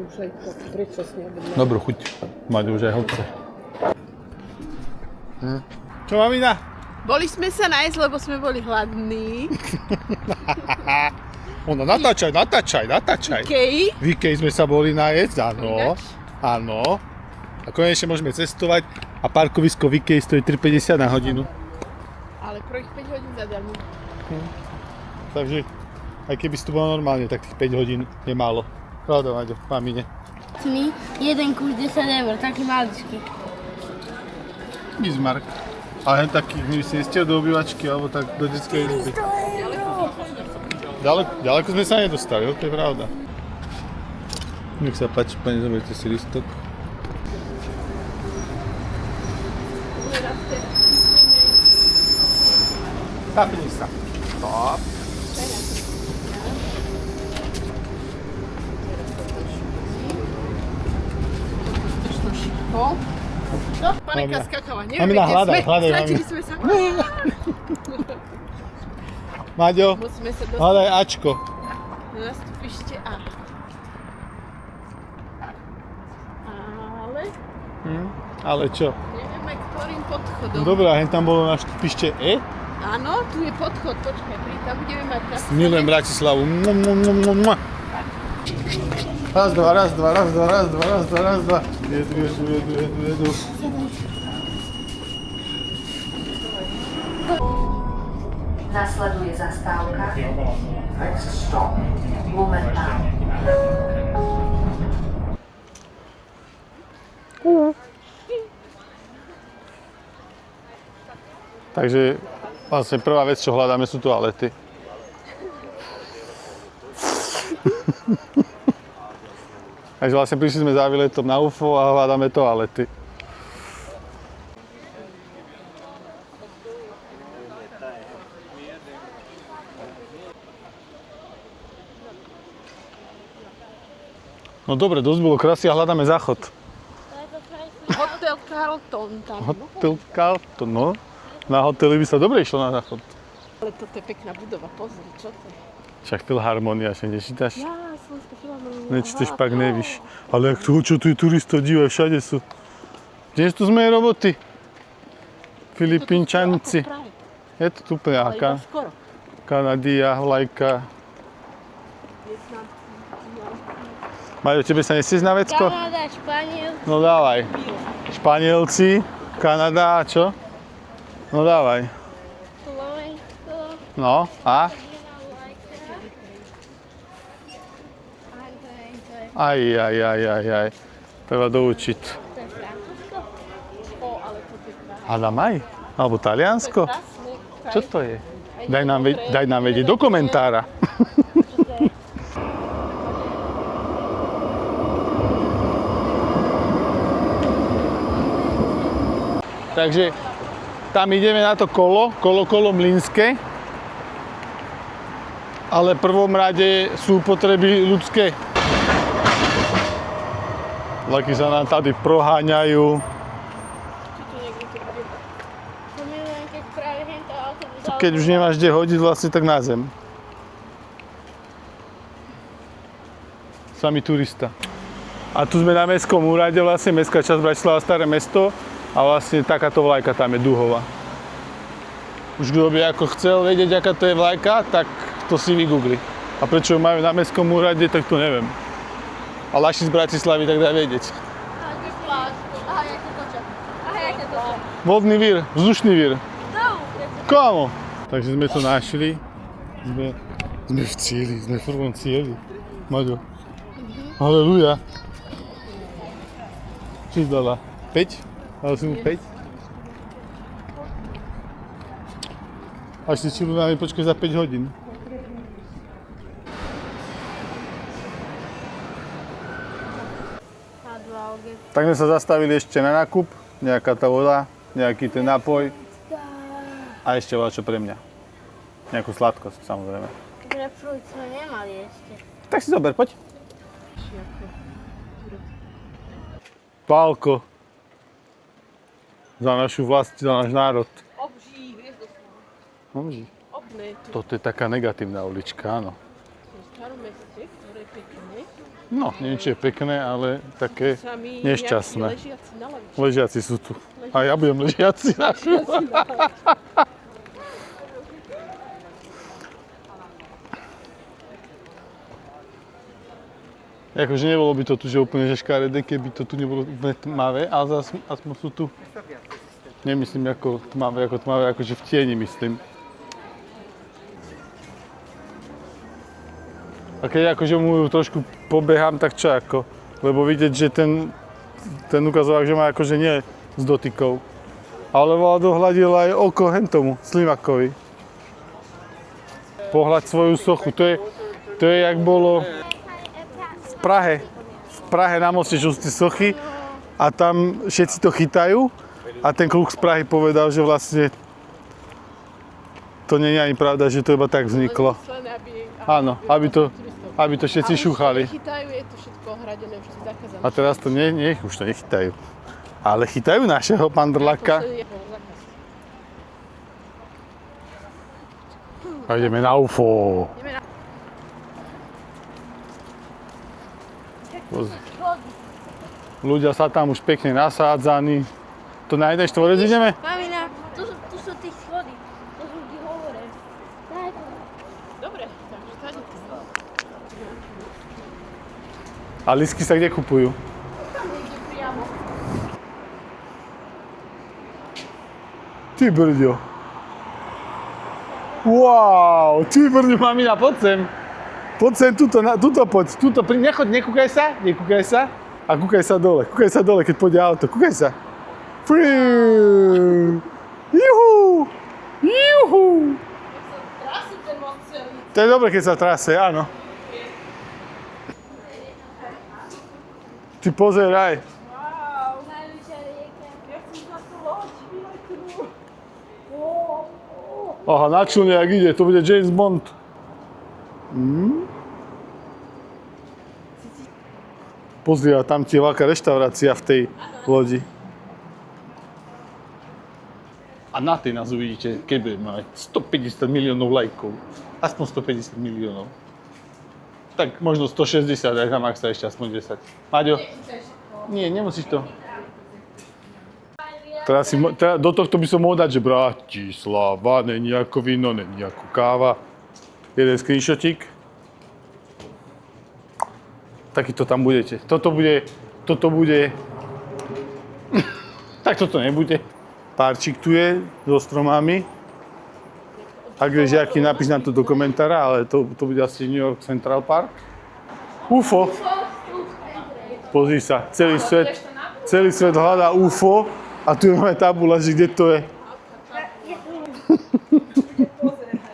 už aj predčasne objednať. Dobrú chuť. Mať už aj hlbce. Čo, mamina? Boli sme sa nájsť, lebo sme boli hladní. Ono, natáčaj. Ikei. V Ikei sme sa boli najesť, áno. Ináč? Áno. A konečne môžeme cestovať a parkovisko v Ikei stojí 3,50 na hodinu. Ale pro ich 5 hodín zadarmo. Takže aj keby si tu bolo normálne, tak tých 5 hodín je málo. Pravda, Maďo, mamine. Jeden kus 10 eur, taký maličký. Bismarck. Ale hen taký, my si nestiel do obývačky, alebo tak do detskej izby. Ďaleko sme sa nedostali, to je pravda. Nech sa páči, pani, zoberte si listok. Tapni sa. Stop. No, panenka skakala, neviem, Mamina, kde hľadaj, sme. Stratili mamina. sme sa. Maďo, Musíme sa dostať hľadaj Ačko. na nastupište A. Ale Ale čo? nevieme, ktorým podchodom. Dobre, a hen tam bolo na štupište E. Áno, tu je podchod, počkaj, tam budeme mať na Milujem Bratislavu. Raz, dva. Jedu. Nasleduje zastávka. Next stop. Blumenthal. Takže vlastne prvá vec, čo hľadáme, sú toalety. Takže vlastne prišli sme za výletom na UFO a hľadáme toalety. No dobre, dosť bolo krásy a hľadáme záchod. Hotel Carlton tam. Hotel Carlton, no. Na hoteli by sa dobre išlo na záchod. Ale toto je pekná budova, pozri, čo to je? Však Filharmonia, ešte nečítaš? Ja, Slovenská filharmonia. Nečítaš, pak nevíš. Ale jak toho, čo tu je turistov, dívaj, všade sú. Kde tu sme roboty? Filipínčanci. Je to tu úplne Ale aká? iba skoro. Kanadia, vlajka. Majo, tebe sa nesieš na vecko? Kanada, Španiel, No dávaj. Španielci, Kanada a čo? No dávaj. Slovensko, No a? Aj. Treba doučiť. to je Francúzsko. O, ale toto je krásne. Hádam aj? Alebo Taliansko? Čo to je? Daj nám vedieť do komentára. Takže tam ideme na to kolo mlynské. Ale v prvom rade sú potreby ľudské. Vlaky sa nám tady proháňajú. To milujem, keď práve hento autobus. Keď už nemáš kde hodiť vlastne, tak na zem. Samý turista. A tu sme na mestskom úrade, vlastne mestská časť Bratislava, Staré mesto. A vlastne takáto vlajka tam je duhová. Už kto by ako chcel vedieť, aká to je vlajka, tak to si vygoogli. A prečo ju majú na mestskom úrade, tak to neviem. A ľahší z Bratislavy tak dá vedieť. Vodný vír, vzdušný vír. Kámo. Takže sme to našli. Sme v cieli, sme v prvom cieli. Maďo. Haleluja. Čo si dala? 5? Dala si mu 5? Až si čilu nami počkaj za 5 hodín. Tak sme sa zastavili ešte na nákup. Nejaká tá voda, nejaký ten nápoj. A ešte čo pre mňa. Nejakú sladkosť, samozrejme. Grapefruit sme nemali ešte. Tak si zober, poď. Pálko. Za našu vlast, za náš národ. Obží, vieš doslova. Obží. Obné tu. Toto je taká negatívna ulička, áno. Čaromestie, ktoré je pekné. No, neviem, či je pekné, ale také Sami nešťastné. ležiaci na lavičke. Ležiaci sú tu. A ja budem ležiaci. Akože nebolo by to tu, že úplne že škaredé, keby to tu nebolo úplne tmavé, ale zase aspoň sú tu, nemyslím ako tmavé, akože v tieni myslím. A keď akože mu trošku pobehám, tak čo ako? Lebo vidieť, že ten ukazovák, že má akože nie s dotykou. Ale Vlado hľadil aj oko hentomu, Slimakovi. Pohľad svoju sochu, to je jak bolo v Prahe na moste, čo sú tie sochy a tam všetci to chytajú a ten kluk z Prahy povedal, že vlastne to nie je ani pravda, že to iba tak vzniklo. Áno, aby to všetci šúchali. Chytajú, je to všetko ohradené, už je zakázané. A teraz to nech už to nechytajú. Ale chytajú našeho pandrlaka. A ideme na UFO. Ľudia sa tam už pekne nasádzaní. To na jeden štvorec ideme? Mamina, tu sú tí schody. To sú ti hovore. Tak. Dobre, takže tady to. A lístky sa kde kupujú? Tam ide priamo. Ty brďo. Wow, ty brďo, mamina, poď sem. Poď sem, tuto poď, nekúkaj sa. A kúkaj sa dole, keď pôjde auto, kúkaj sa. Juhu. Trasy ten most celý. To je dobre, keď sa trase, áno. Ty pozeraj. Wow. Najvyššia rieka. Ja chcem na tú loď, vyletnú. Aha, na člne, jak ide, to bude James Bond. Pozri, a tam ti je veľká reštaurácia v tej lodi. A na tej nás uvidíte, keď budeme mať 150 miliónov lajkov. Aspoň 150 miliónov. Tak možno 160, ak na maxa ešte aspoň 10. Maďo? Nie, nemusíš to. Teraz do tohto by som mohol dať, že Bratislava, není ako víno, není ako káva. Jeden screenshotík. Takýto tam budete. Toto bude... Tak toto nebude. Párčik tu je so stromami. Ak vieš, aký, napíš nám to do komentára, ale to bude asi New York Central Park. UFO. Pozri sa, celý svet hľadá UFO a tu máme tabula, že kde to je.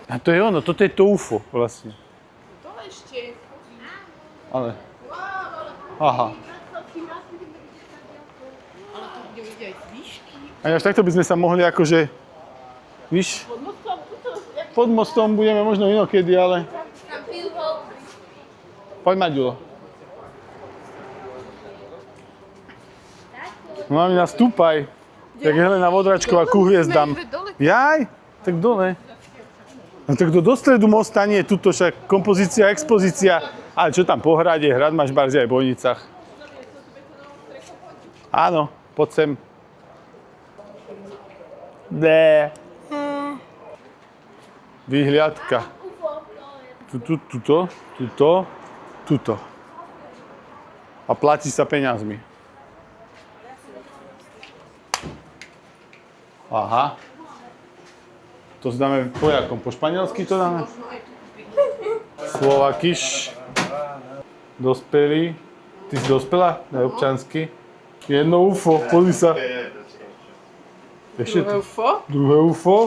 A to je ono, toto je to UFO vlastne. To ešte. Ale... Aha. Ale to bude vidieť aj z výšky. A až takto by sme sa mohli akože... Víš? Pod mostom, tuto. Pod mostom budeme možno inokedy, ale... Tam pivo. Poď, Maďulo. Mamina, stúpaj. Jak Helena Vodračková ku hviezdam. Jaj? Tak dole. No tak do stredu mosta nie, tuto však kompozícia, expozícia. Ale čo tam po hrade, hrad máš barzi aj v Bojnicách. Áno, poď sem. Bé. Vyhliadka. Tuto. A platí sa peňazmi. Aha. To dáme po jakom? Po španielsky to dáme? Slovakiš. Dospelý. Ty si dospela? Daj občansky. Jedno UFO, pozri sa. Ešte Druhé UFO. Druhé UFO.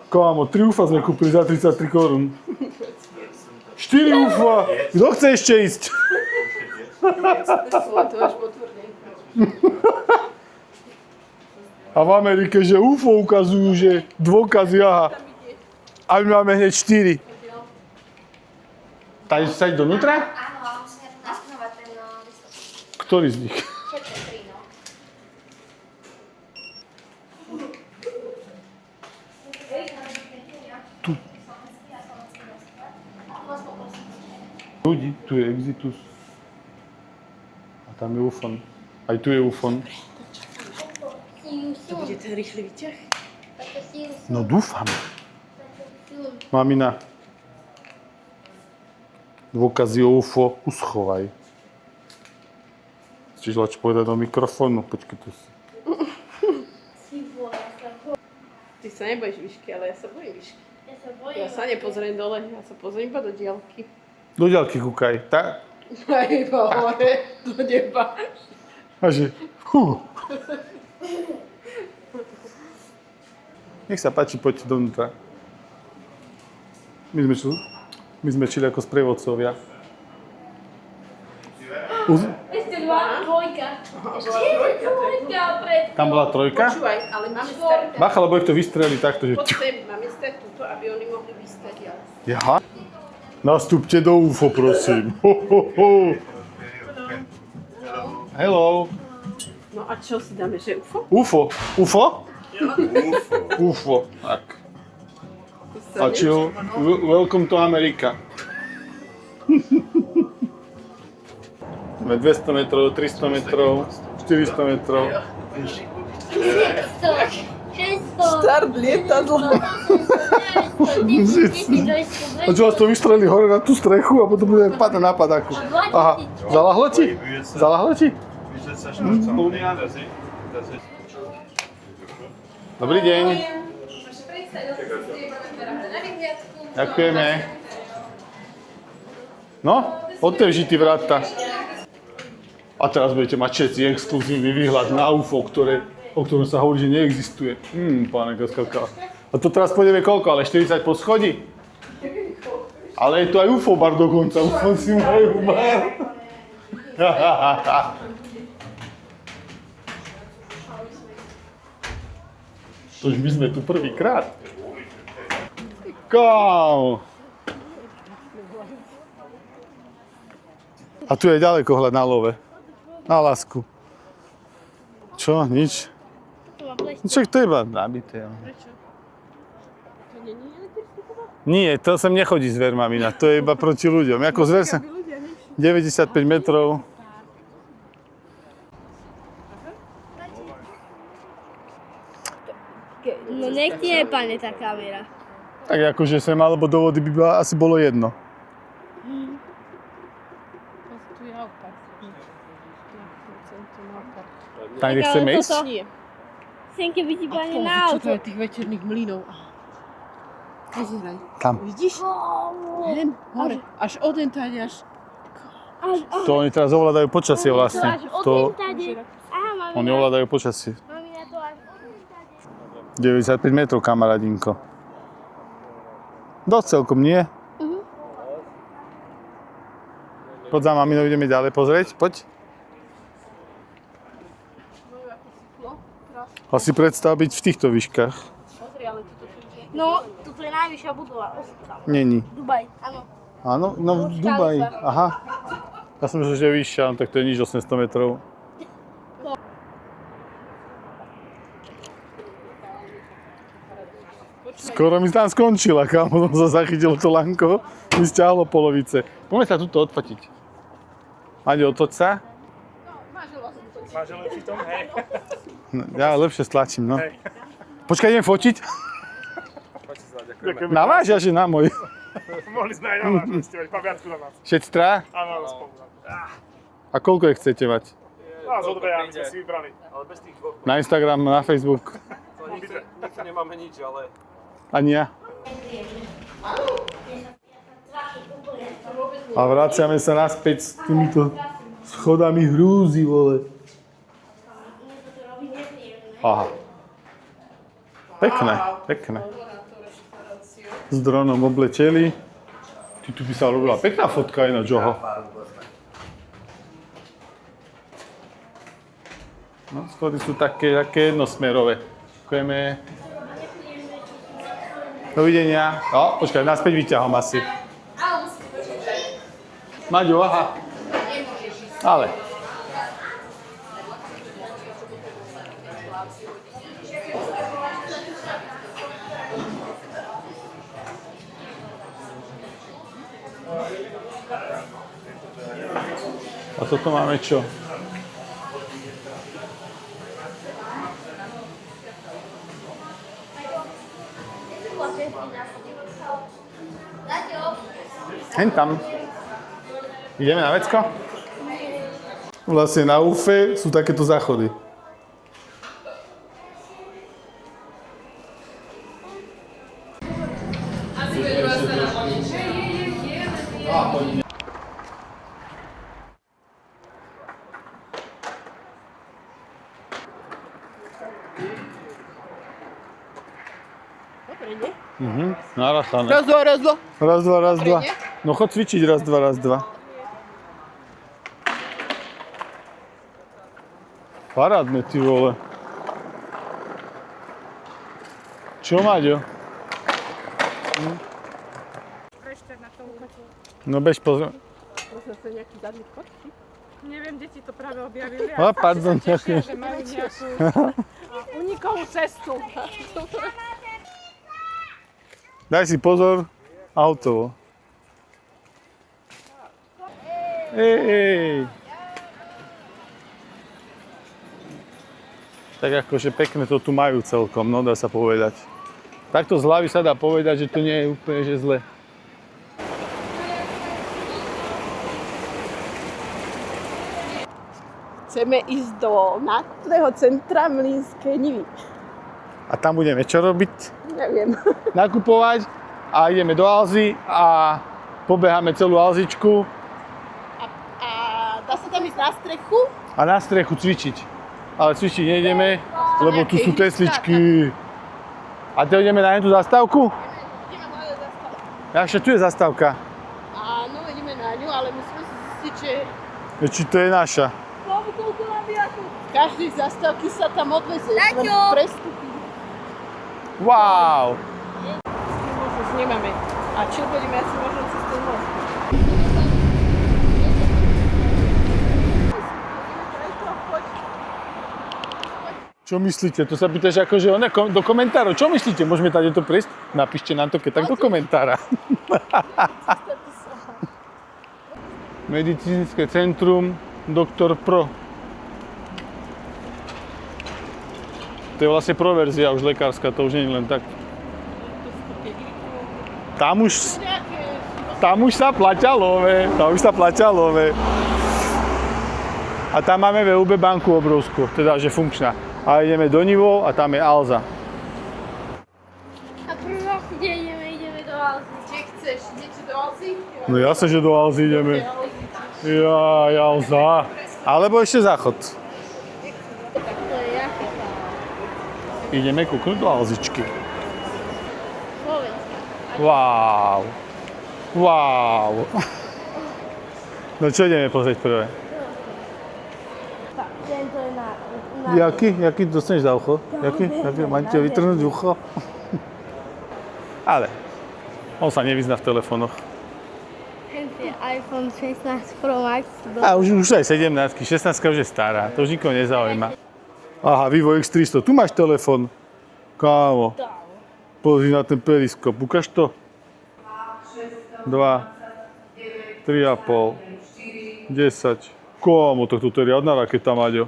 Kámo, 3 UFA sme kúpili za 33 korún. 4 UFA. Kto chce ešte ísť? To až potvrdím. A v Amerike, že UFO ukazujú, že dôkazy, aha. A my máme hneď 4. Tady sa ísť donútra? Áno, ale musíme tu naskinovať ten listok. Ktorý z nich? Všetko 3, no. Ľudí, tu je Exitus. A tam je Ufon. Aj tu je Ufon. To bude ten rýchly výťah? No dúfam. Mamina. Dôkazy o UFO uschovaj. Chceš lač povedať do mikrofónu? Počkaj, tu si. Ty sa nebojíš výšky, ale ja sa bojím výšky. Ja sa bojím. Ja sa nepozriem dole, ja sa pozriem iba do diaľky. Do ďalky kúkaj. Tak. Aj iba hore, do neba. A že, Nech sa páči, poďte dovnútra. My sme čili ako sprievodcovia. Ešte dvojka. Ešte je dvojka pred... Tam bola trojka? Počúvaj, ale máme stať. Bacha, lebo ich to vystrelí takto, že... Poď sem, máme stať túto, aby oni mohli vystať. Jaha. Nastúpte do UFO, prosím. Ho, ho, ho. Hello. No a čo si dáme, že UFO? UFO. UFO? UFO. Tak. A chill. Welcome to America. Sme 200 metrov, 300 metrov, 400 metrov. 600. Start lietadla. A čo vás to vystrelí hore na tú strechu a potom bude padať na padáku. Aha, zalahlo ti? Zalahlo ti? Dobrý deň. Ďakujeme. No, otevři ty vráta. A teraz budete mať všetci exkluzívny výhľad na UFO, o ktorom sa hovorí, že neexistuje. Páne Kaskaka. A to teraz pôjdeme koľko? Ale 40 po schodí? Ale je tu aj UFO bar dokonca. UFO si majú bar. Tož my sme tu prvýkrát. Kámo. A tu je ďaleko hľad na love. Na lásku. Čo? Nič? Čak to je iba nabité. Prečo? To nie je elektrifiková? Nie, to sem nechodí zver, mamina. To je iba proti ľuďom. Ako zver sa... 95 metrov. No nech ti nepadne tá kamera. Tak akože sem alebo do vody by asi bolo jedno. Tu je naopak. Tam, kde chceme ísť? Nie. Chcem keby ti padne na Čo to auto. je tých večerných mlynov? Pozeraj. Tam. Vidíš? Hen, hore. Až oden tady až... To oni teraz ovládajú počasie vlastne. Až To, od tade. Aha, mami, oni ovládajú počasie. mami na to až od tade. 95 metrov, kamarádinko. Dosť celkom, nie? Poď za maminou, ideme ďalej pozrieť, poď. Asi predstav byť v týchto výškach. Pozri, ale toto tu je... No, tu je najvyššia budova. Není. Dubaj, áno. Áno, no v Dubaji. Aha. Ja som myslel, že je vyššia, no tak to je nič 800 metrov. Skoro mi tam skončila, kámo, sa zachytilo to lanko, mi stiahlo polovice. Poďme sa tuto odfotiť. Maďo, odfoť sa. Máš lepší tom, hej. No, ja lepšie stlačím, no. Počkaj, idem fotiť. Poď sa, ďakujem. Na váš, že na môj. Mohli sme aj na vás investovať, pamiatku na nás. Všetci traja? Áno, áno, spolu. A koľko ich chcete mať? Nás o dve, my sme si vybrali. Ale bez tých dvoch, Na Instagram, na Facebook? nikto nemáme nič, ale Ani ja. A vraciame sa naspäť s týmito schodami hrúzy, vole. Aha. Pekné, pekné. S dronom oblečeli. Tu by sa robila pekná fotka aj na Joho. No, schody sú také jednosmerové. Ďakujeme. Dovidenia. No, počkaj, naspäť vyťahom asi. Maďo, aha. Ale. A toto máme čo? Hen tam. Ideme na vecko? Vlastne na Ufe sú takéto záchody. Naraz, Anne. Raz, dva, raz, dva. Raz, dva, raz, dva. No chod cvičiť raz, dva, raz, dva. Parádne, ty vole. Čo, Maďo? No bež pozor. Zase nejaký zadný kot? Neviem, deti to práve objavili A, pardon, tešia, že majú nejakú unikovú cestu. Daj si pozor, auto. Ej. Tak akože pekne to tu majú celkom, no dá sa povedať. Takto z hlavy sa dá povedať, že to nie je úplne že zle. Chceme ísť do nákupného centra Mlynskej Nivy. A tam budeme čo robiť? Neviem. Nakupovať a ideme do Alzy a pobeháme celú Alzičku A dá sa tam ísť na strechu? a na strechu cvičiť. Ale cvičiť nejdeme, lebo tu sú Tesličky. A teď ideme na tú zastávku? Ideme hľadať zastávku. Jakže tu je zastávka? Áno, ideme na ňu, ale musíme si zistiť, Či to je naša? koľko má viaku. Z každej zastávky sa tam odvezie. Taťo! Prestupy. Wow! Možno snímame. A čo budeme asi možno cez ten most. Čo myslíte? To sa pýtaš akože do komentárov. Čo myslíte? Môžeme tady to prísť? Napíšte nám to keď tak do komentára. Medicínske centrum Dr. Pro. To je vlastne proverzia už lekárska, to už nie je len tak. Tam už sa platia love. A tam máme VUB banku obrovskú, teda že funkčná. A ideme do Nivo a tam je Alza. A prvá, kde ideme do Alzy. Kde chceš? Idete do Alzy? No jasne, že do Alzy ideme. Ja, Alza. Alebo ešte záchod. Tak to je jaké tam. Ideme kúknúť do Alzičky. Slovenska. Wow. No čo ideme pozrieť prvé? Tak, tento je na... Jaký dostaneš za ucho? Jaký? Máte ti vytrhnúť ucho? Ale on sa nevyzná v telefónoch. Tento je iPhone 16 Pro Max. A už aj 17, 16 už je stará, to už nikoho nezaujíma. Aha, Vivo X300, tu máš telefón. Kámo, pozri na ten periskop, ukáž to? 2, 3,5, 10. Kámo, tak toto je riadna raketa, Maďo.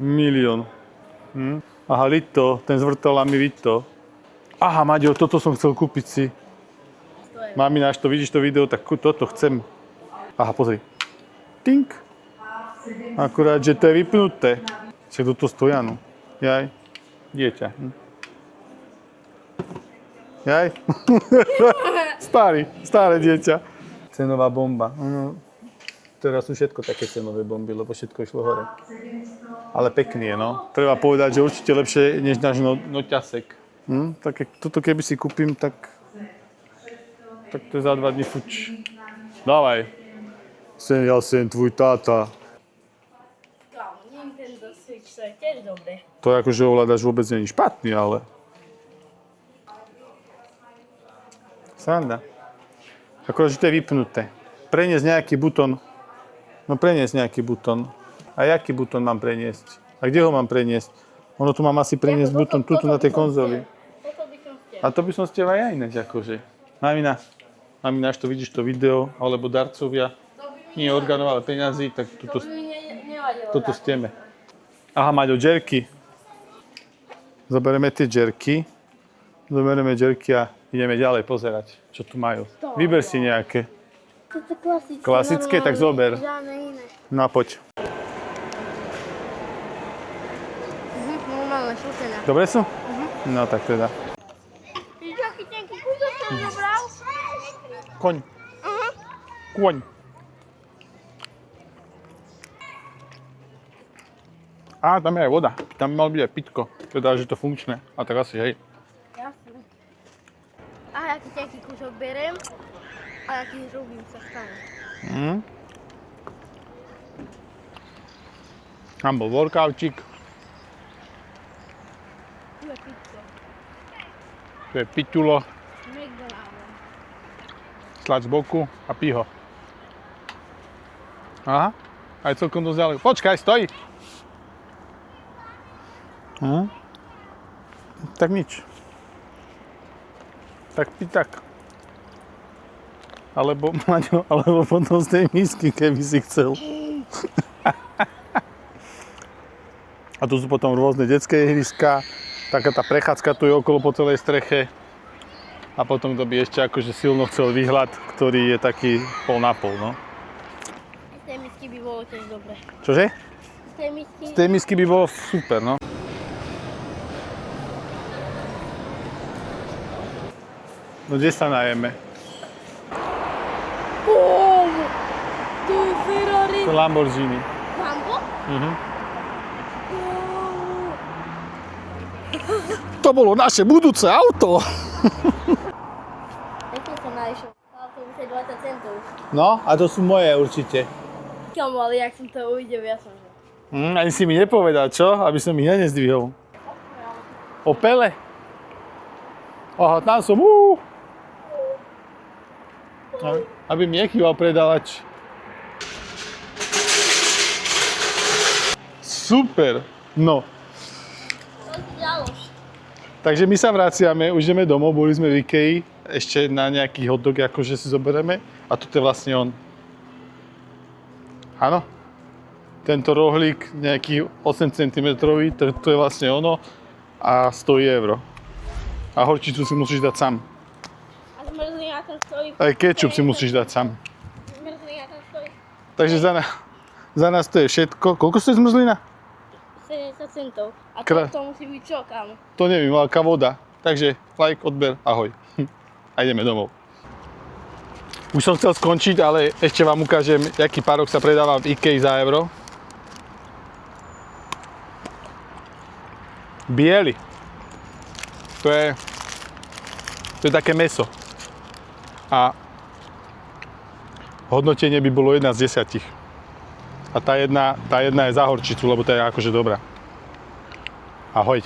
1 000 000. Aha, Lito, ten s vrtolami Vito. Aha, Maďo, toto som chcel kúpiť si. Mamináš to, vidíš to video, tak toto chcem. Aha, pozri. Tink. Akurát, že to je vypnuté. Však toto stoja, no. Jaj. Dieťa. Jaj. Staré dieťa. Cenová bomba. Teraz sú všetko také cenové bomby, lebo všetko išlo hore. Ale pekný je, no. Treba povedať, že určite lepšie, než náš noťasek. Tak toto keby si kúpim, tak to je za 2 dní fuč. Dávaj. Ja sem tvoj táta. Nintendo Switch, to je tiež dobré. To akože ovládaš vôbec nie je špatný, ale... Sranda. Akorát, že to je vypnuté. Preniesť nejaký butón. No preniesť nejaký butón. A jaký butón mám preniesť? A kde ho mám preniesť? Ono tu mám asi preniesť butón tuto na tej konzoli. Toto by som chcel. A to by som chcel aj ináč akože. Mamina, a mi náš to vidíš to video, alebo darcovia, nie orgánov, ale peňazí, tak To by mi nevadilo. toto stieme. Aha, Maďo, džerky. Zoberieme tie džerky. Zoberieme džerky a ideme ďalej pozerať, čo tu majú. Vyber si nejaké. Toto klasické. Klasické, tak zober. Žiadne iné. No a poď. Normálne šútené. Dobre sú? No tak teda. Vidíš, aký tenký kúsok som zobral? Koň. Koň. Á, tam je aj voda. Tam mal byť aj pitko. Teda, že to funkčné. A tak asi, hej. Jasne. A aký tenký kúsok berem a aký robím sa stane. Tam bol workoutík. Tu je pizza. Tu je piťulo. McDonald's. Slaď z boku a pí ho. Aha. Aj celkom dosť ďalej. Počkaj, stoj! Tak nič. Tak pi tak. Alebo, Maďo, alebo potom z tej misky, keby si chcel. A tu sú potom rôzne detské ihriska. Taká tá prechádzka tu je okolo po celej streche. A potom kto by ešte akože silno chcel výhľad, ktorý je taký pol na pol, no. Z tej misky by bolo tiež dobre. Čože? Z tej misky? Z tej misky by bolo super, no. No kde sa najeme? Tu je Ferrari. To Lamborghini. Lambo? To bolo naše budúce auto. Jak som sa našiel? Autobus je 20 centov. No, a to sú moje určite. Kamo, ale jak som to uvidel, ja som že... Ani si mi nepovedal, čo? Aby som ich ja nezdvihol. Opele? Aha, tam som. Aby mi nechýval predavač. Super. No. To si ďalož. Takže my sa vraciame, už ideme domov, boli sme v Ikei, ešte na nejaký hotdog akože si zoberieme a toto je vlastne on. Áno. Tento rohlík, nejaký 8 cm, to je vlastne ono a 100 €. A horčicu si musíš dať sám. A zmrzlina tam stojí. Aj kečup si musíš dať sám. Zmrzlina tam stojí Takže za nás to je všetko. Koľko stojí zmrzlina? 70 centov. A Krá- to musí byť čo, kámo? To neviem, veľká voda. Takže like, odber, ahoj. A ideme domov. Už som chcel skončiť, ale ešte vám ukážem, aký párok sa predáva v Ikei za euro. Biely. To je také mäso. A hodnotenie by bolo 1 z 10. A tá jedna je za horčicu, lebo tá je akože dobrá. Ahoj.